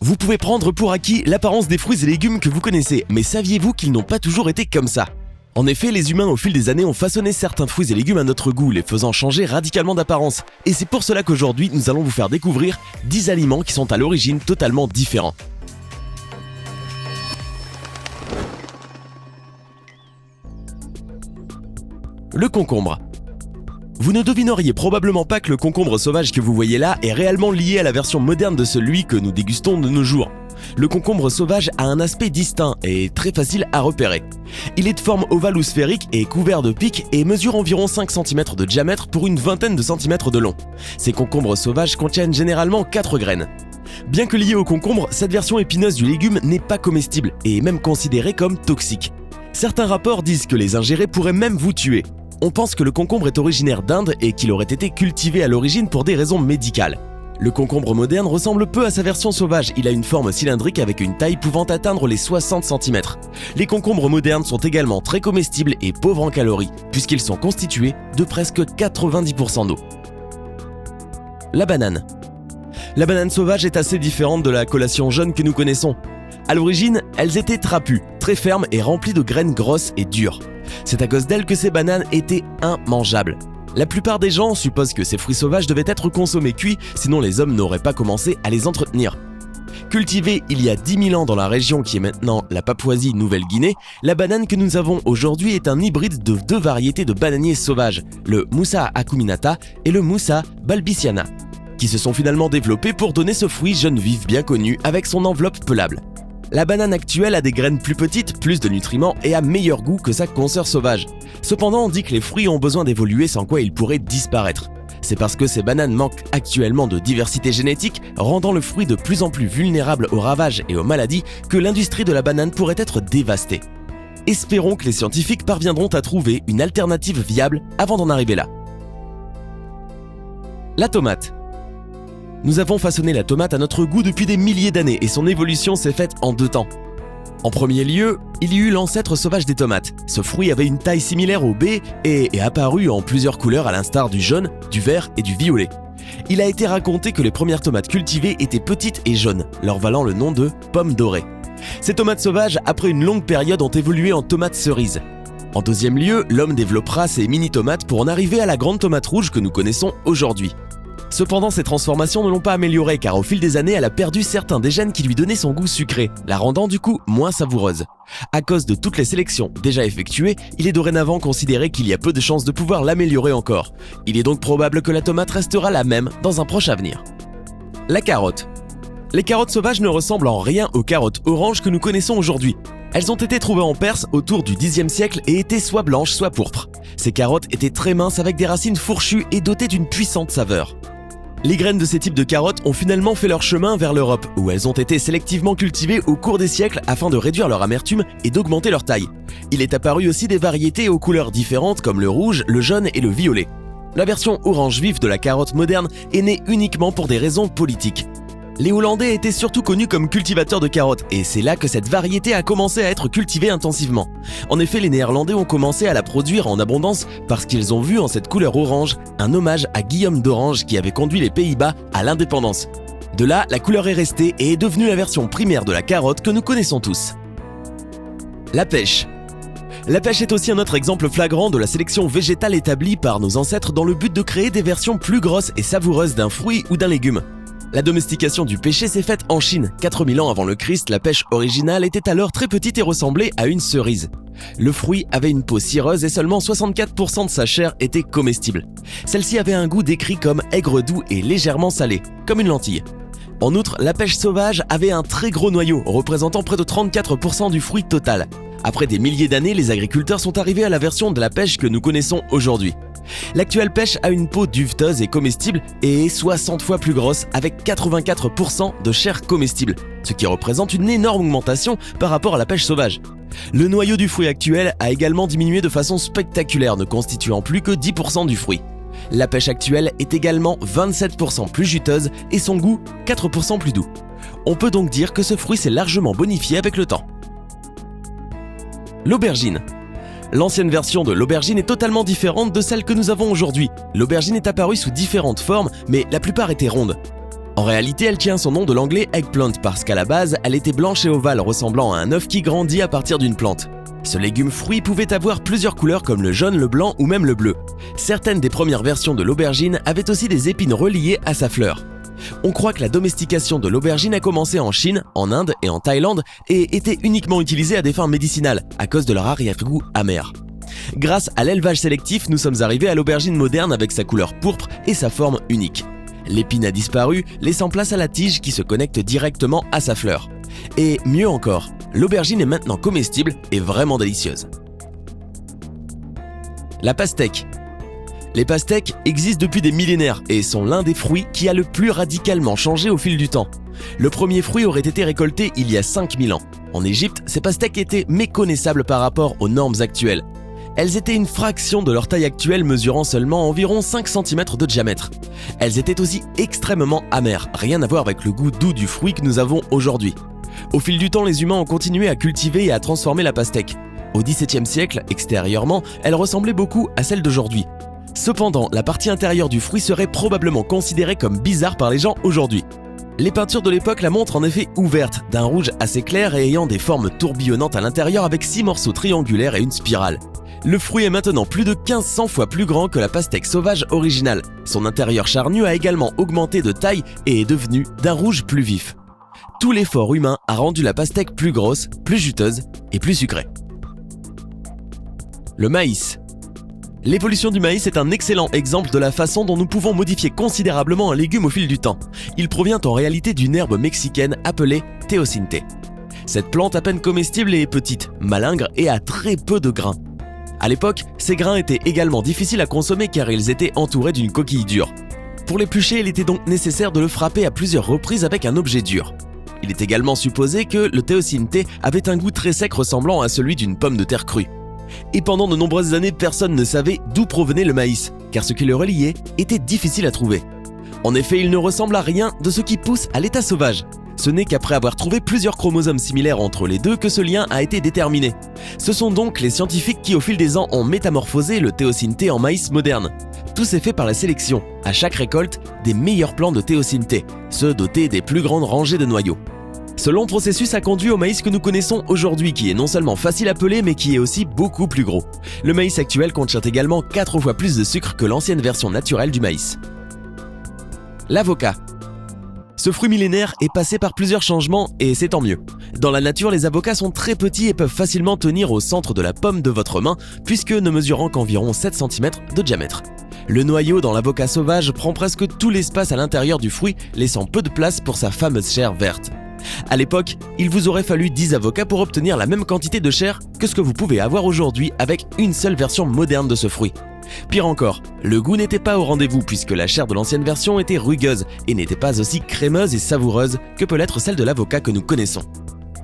Vous pouvez prendre pour acquis l'apparence des fruits et légumes que vous connaissez, mais saviez-vous qu'ils n'ont pas toujours été comme ça ? En effet, les humains au fil des années ont façonné certains fruits et légumes à notre goût, les faisant changer radicalement d'apparence. Et c'est pour cela qu'aujourd'hui, nous allons vous faire découvrir 10 aliments qui sont à l'origine totalement différents. Le concombre. Vous ne devineriez probablement pas que le concombre sauvage que vous voyez là est réellement lié à la version moderne de celui que nous dégustons de nos jours. Le concombre sauvage a un aspect distinct et très facile à repérer. Il est de forme ovale ou sphérique et couvert de pics et mesure environ 5 cm de diamètre pour une vingtaine de centimètres de long. Ces concombres sauvages contiennent généralement 4 graines. Bien que liée au concombre, cette version épineuse du légume n'est pas comestible et est même considérée comme toxique. Certains rapports disent que les ingérer pourraient même vous tuer. On pense que le concombre est originaire d'Inde et qu'il aurait été cultivé à l'origine pour des raisons médicales. Le concombre moderne ressemble peu à sa version sauvage, il a une forme cylindrique avec une taille pouvant atteindre les 60 cm. Les concombres modernes sont également très comestibles et pauvres en calories, puisqu'ils sont constitués de presque 90% d'eau. La banane. La banane sauvage est assez différente de la collation jaune que nous connaissons. À l'origine, elles étaient trapues, très fermes et remplies de graines grosses et dures. C'est à cause d'elles que ces bananes étaient immangeables. La plupart des gens supposent que ces fruits sauvages devaient être consommés cuits, sinon les hommes n'auraient pas commencé à les entretenir. Cultivée il y a 10 000 ans dans la région qui est maintenant la Papouasie-Nouvelle-Guinée, la banane que nous avons aujourd'hui est un hybride de 2 variétés de bananiers sauvages, le Moussa acuminata et le Moussa balbiciana, qui se sont finalement développés pour donner ce fruit jaune vif bien connu avec son enveloppe pelable. La banane actuelle a des graines plus petites, plus de nutriments et a meilleur goût que sa consoeur sauvage. Cependant, on dit que les fruits ont besoin d'évoluer sans quoi ils pourraient disparaître. C'est parce que ces bananes manquent actuellement de diversité génétique, rendant le fruit de plus en plus vulnérable aux ravages et aux maladies, que l'industrie de la banane pourrait être dévastée. Espérons que les scientifiques parviendront à trouver une alternative viable avant d'en arriver là. La tomate. Nous avons façonné la tomate à notre goût depuis des milliers d'années et son évolution s'est faite en 2 temps. En premier lieu, il y eut l'ancêtre sauvage des tomates. Ce fruit avait une taille similaire au bais et est apparu en plusieurs couleurs à l'instar du jaune, du vert et du violet. Il a été raconté que les premières tomates cultivées étaient petites et jaunes, leur valant le nom de pommes dorées. Ces tomates sauvages, après une longue période, ont évolué en tomates cerises. En deuxième lieu, l'homme développera ces mini-tomates pour en arriver à la grande tomate rouge que nous connaissons aujourd'hui. Cependant, ces transformations ne l'ont pas améliorée car au fil des années, elle a perdu certains des gènes qui lui donnaient son goût sucré, la rendant du coup moins savoureuse. À cause de toutes les sélections déjà effectuées, il est dorénavant considéré qu'il y a peu de chances de pouvoir l'améliorer encore. Il est donc probable que la tomate restera la même dans un proche avenir. La carotte. Les carottes sauvages ne ressemblent en rien aux carottes oranges que nous connaissons aujourd'hui. Elles ont été trouvées en Perse autour du Xe siècle et étaient soit blanches soit pourpres. Ces carottes étaient très minces avec des racines fourchues et dotées d'une puissante saveur. Les graines de ces types de carottes ont finalement fait leur chemin vers l'Europe, où elles ont été sélectivement cultivées au cours des siècles afin de réduire leur amertume et d'augmenter leur taille. Il est apparu aussi des variétés aux couleurs différentes comme le rouge, le jaune et le violet. La version orange vif de la carotte moderne est née uniquement pour des raisons politiques. Les Hollandais étaient surtout connus comme cultivateurs de carottes et c'est là que cette variété a commencé à être cultivée intensivement. En effet, les Néerlandais ont commencé à la produire en abondance parce qu'ils ont vu en cette couleur orange un hommage à Guillaume d'Orange qui avait conduit les Pays-Bas à l'indépendance. De là, la couleur est restée et est devenue la version primaire de la carotte que nous connaissons tous. La pêche. La pêche est aussi un autre exemple flagrant de la sélection végétale établie par nos ancêtres dans le but de créer des versions plus grosses et savoureuses d'un fruit ou d'un légume. La domestication du pêcher s'est faite en Chine. 4000 ans avant le Christ, la pêche originale était alors très petite et ressemblait à une cerise. Le fruit avait une peau cireuse et seulement 64% de sa chair était comestible. Celle-ci avait un goût décrit comme aigre doux et légèrement salé, comme une lentille. En outre, la pêche sauvage avait un très gros noyau, représentant près de 34% du fruit total. Après des milliers d'années, les agriculteurs sont arrivés à la version de la pêche que nous connaissons aujourd'hui. L'actuelle pêche a une peau duveteuse et comestible et est 60 fois plus grosse avec 84% de chair comestible, ce qui représente une énorme augmentation par rapport à la pêche sauvage. Le noyau du fruit actuel a également diminué de façon spectaculaire, ne constituant plus que 10% du fruit. La pêche actuelle est également 27% plus juteuse et son goût 4% plus doux. On peut donc dire que ce fruit s'est largement bonifié avec le temps. L'aubergine. L'ancienne version de l'aubergine est totalement différente de celle que nous avons aujourd'hui. L'aubergine est apparue sous différentes formes, mais la plupart étaient rondes. En réalité, elle tient son nom de l'anglais eggplant parce qu'à la base, elle était blanche et ovale ressemblant à un œuf qui grandit à partir d'une plante. Ce légume-fruit pouvait avoir plusieurs couleurs comme le jaune, le blanc ou même le bleu. Certaines des premières versions de l'aubergine avaient aussi des épines reliées à sa fleur. On croit que la domestication de l'aubergine a commencé en Chine, en Inde et en Thaïlande et était uniquement utilisée à des fins médicinales à cause de leur arrière-goût amer. Grâce à l'élevage sélectif, nous sommes arrivés à l'aubergine moderne avec sa couleur pourpre et sa forme unique. L'épine a disparu, laissant place à la tige qui se connecte directement à sa fleur. Et mieux encore, l'aubergine est maintenant comestible et vraiment délicieuse. La pastèque. Les pastèques existent depuis des millénaires et sont l'un des fruits qui a le plus radicalement changé au fil du temps. Le premier fruit aurait été récolté il y a 5000 ans. En Égypte, ces pastèques étaient méconnaissables par rapport aux normes actuelles. Elles étaient une fraction de leur taille actuelle, mesurant seulement environ 5 cm de diamètre. Elles étaient aussi extrêmement amères, rien à voir avec le goût doux du fruit que nous avons aujourd'hui. Au fil du temps, les humains ont continué à cultiver et à transformer la pastèque. Au XVIIe siècle, extérieurement, elle ressemblait beaucoup à celle d'aujourd'hui. Cependant, la partie intérieure du fruit serait probablement considérée comme bizarre par les gens aujourd'hui. Les peintures de l'époque la montrent en effet ouverte, d'un rouge assez clair et ayant des formes tourbillonnantes à l'intérieur avec 6 morceaux triangulaires et une spirale. Le fruit est maintenant plus de 1500 fois plus grand que la pastèque sauvage originale. Son intérieur charnu a également augmenté de taille et est devenu d'un rouge plus vif. Tout l'effort humain a rendu la pastèque plus grosse, plus juteuse et plus sucrée. Le maïs. L'évolution du maïs est un excellent exemple de la façon dont nous pouvons modifier considérablement un légume au fil du temps. Il provient en réalité d'une herbe mexicaine appelée teosinte. Cette plante à peine comestible est petite, malingre et a très peu de grains. À l'époque, ces grains étaient également difficiles à consommer car ils étaient entourés d'une coquille dure. Pour l'éplucher, il était donc nécessaire de le frapper à plusieurs reprises avec un objet dur. Il est également supposé que le teosinte avait un goût très sec ressemblant à celui d'une pomme de terre crue. Et pendant de nombreuses années, personne ne savait d'où provenait le maïs, car ce qui le reliait était difficile à trouver. En effet, il ne ressemble à rien de ce qui pousse à l'état sauvage. Ce n'est qu'après avoir trouvé plusieurs chromosomes similaires entre les deux que ce lien a été déterminé. Ce sont donc les scientifiques qui au fil des ans ont métamorphosé le teosinte en maïs moderne. Tout s'est fait par la sélection, à chaque récolte, des meilleurs plants de teosinte, ceux dotés des plus grandes rangées de noyaux. Ce long processus a conduit au maïs que nous connaissons aujourd'hui, qui est non seulement facile à peler, mais qui est aussi beaucoup plus gros. Le maïs actuel contient également 4 fois plus de sucre que l'ancienne version naturelle du maïs. L'avocat. Ce fruit millénaire est passé par plusieurs changements et c'est tant mieux. Dans la nature, les avocats sont très petits et peuvent facilement tenir au centre de la paume de votre main, puisque ne mesurant qu'environ 7 cm de diamètre. Le noyau dans l'avocat sauvage prend presque tout l'espace à l'intérieur du fruit, laissant peu de place pour sa fameuse chair verte. À l'époque, il vous aurait fallu 10 avocats pour obtenir la même quantité de chair que ce que vous pouvez avoir aujourd'hui avec une seule version moderne de ce fruit. Pire encore, le goût n'était pas au rendez-vous puisque la chair de l'ancienne version était rugueuse et n'était pas aussi crémeuse et savoureuse que peut l'être celle de l'avocat que nous connaissons.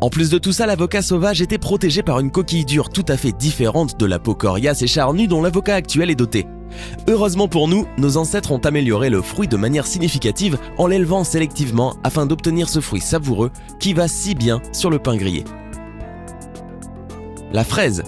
En plus de tout ça, l'avocat sauvage était protégé par une coquille dure tout à fait différente de la peau coriace et charnue dont l'avocat actuel est doté. Heureusement pour nous, nos ancêtres ont amélioré le fruit de manière significative en l'élevant sélectivement afin d'obtenir ce fruit savoureux qui va si bien sur le pain grillé. La fraise.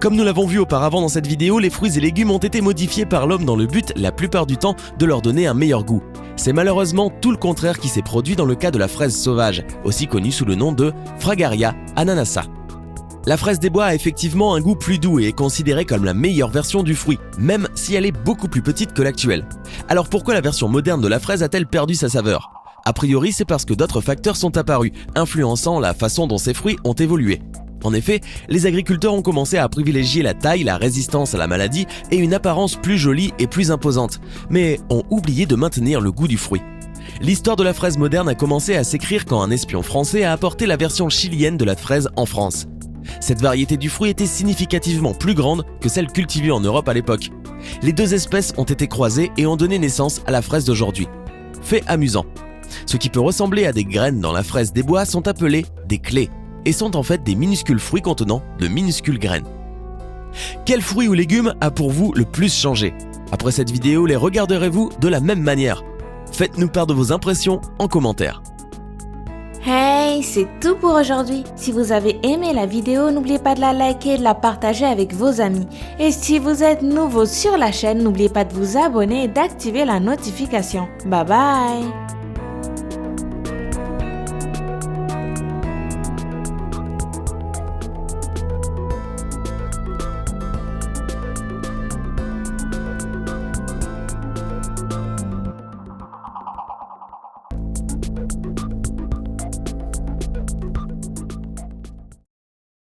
Comme nous l'avons vu auparavant dans cette vidéo, les fruits et légumes ont été modifiés par l'homme dans le but, la plupart du temps, de leur donner un meilleur goût. C'est malheureusement tout le contraire qui s'est produit dans le cas de la fraise sauvage, aussi connue sous le nom de Fragaria ananassa. La fraise des bois a effectivement un goût plus doux et est considérée comme la meilleure version du fruit, même si elle est beaucoup plus petite que l'actuelle. Alors pourquoi la version moderne de la fraise a-t-elle perdu sa saveur ? A priori, c'est parce que d'autres facteurs sont apparus, influençant la façon dont ces fruits ont évolué. En effet, les agriculteurs ont commencé à privilégier la taille, la résistance à la maladie et une apparence plus jolie et plus imposante, mais ont oublié de maintenir le goût du fruit. L'histoire de la fraise moderne a commencé à s'écrire quand un espion français a apporté la version chilienne de la fraise en France. Cette variété du fruit était significativement plus grande que celle cultivée en Europe à l'époque. Les deux espèces ont été croisées et ont donné naissance à la fraise d'aujourd'hui. Fait amusant, ce qui peut ressembler à des graines dans la fraise des bois sont appelées des clés et sont en fait des minuscules fruits contenant de minuscules graines. Quel fruit ou légume a pour vous le plus changé ? Après cette vidéo, les regarderez-vous de la même manière ? Faites-nous part de vos impressions en commentaire. Hey, c'est tout pour aujourd'hui. Si vous avez aimé la vidéo, n'oubliez pas de la liker et de la partager avec vos amis. Et si vous êtes nouveau sur la chaîne, n'oubliez pas de vous abonner et d'activer la notification. Bye bye!